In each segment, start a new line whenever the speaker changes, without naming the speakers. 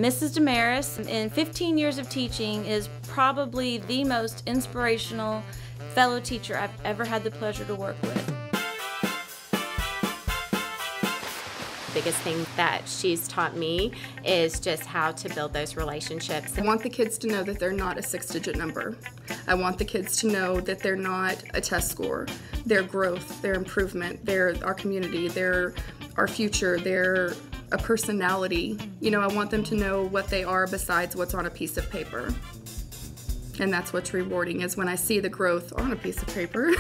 Mrs. Desmarais, in 15 years of teaching, is probably the most inspirational fellow teacher I've ever had the pleasure to work with.
The biggest thing that she's taught me is just how to build those relationships.
I want the kids to know that they're not a 6-digit number. I want the kids to know that they're not a test score. Their growth, their improvement, they're our community, they're our future, they're a personality. You know, I want them to know what they are besides what's on a piece of paper. And that's what's rewarding, is when I see the growth on a piece of paper.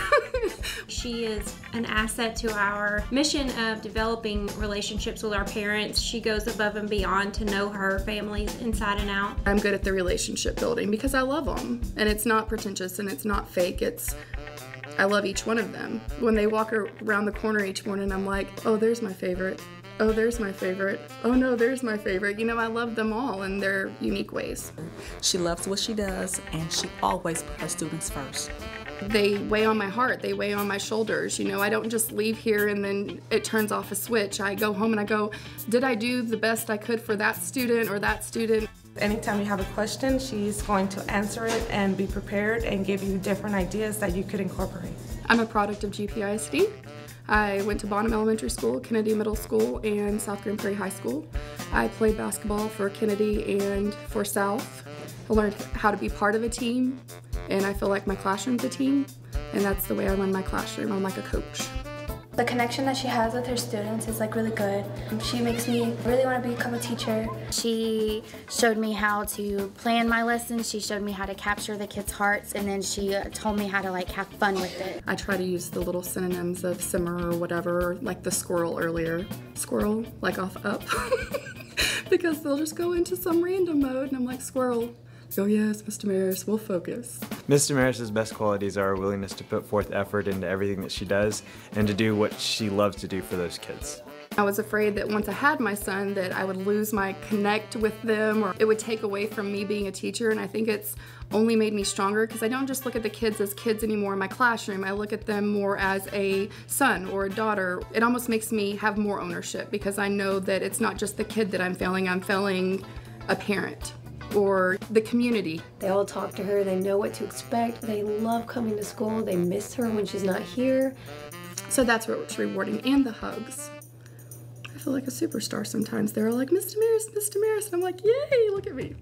She is an asset to our mission of developing relationships with our parents. She goes above and beyond to know her families inside and out.
I'm good at the relationship building because I love them. And it's not pretentious and it's not fake. I love each one of them. When they walk around the corner each morning, I'm like, oh, there's my favorite. Oh, there's my favorite. Oh no, there's my favorite. You know, I love them all in their unique ways.
She loves what she does, and she always puts her students first.
They weigh on my heart, they weigh on my shoulders. You know, I don't just leave here and then it turns off a switch. I go home and I go, did I do the best I could for that student or that student?
Anytime you have a question, she's going to answer it and be prepared and give you different ideas that you could incorporate.
I'm a product of GPISD. I went to Bonham Elementary School, Kennedy Middle School, and South Grand Prairie High School. I played basketball for Kennedy and for South. I learned how to be part of a team, and I feel like my classroom's a team, and that's the way I run my classroom. I'm like a coach.
The connection that she has with her students is like really good. She makes me really want to become a teacher.
She showed me how to plan my lessons, she showed me how to capture the kids' hearts, and then she told me how to like have fun with it.
I try to use the little synonyms of simmer or whatever, like the squirrel earlier. Squirrel, like off up. Because they'll just go into some random mode and I'm like, squirrel. Oh yes, Miss Desmarais, we'll focus.
Miss Desmarais' best qualities are her willingness to put forth effort into everything that she does and to do what she loves to do for those kids.
I was afraid that once I had my son that I would lose my connect with them, or it would take away from me being a teacher, and I think it's only made me stronger because I don't just look at the kids as kids anymore in my classroom. I look at them more as a son or a daughter. It almost makes me have more ownership because I know that it's not just the kid that I'm failing a parent or the community.
They all talk to her, they know what to expect, they love coming to school, they miss her when she's not here.
So that's what's rewarding, and the hugs. I feel like a superstar sometimes. They're all like, Miss Desmarais, and I'm like, yay, look at me.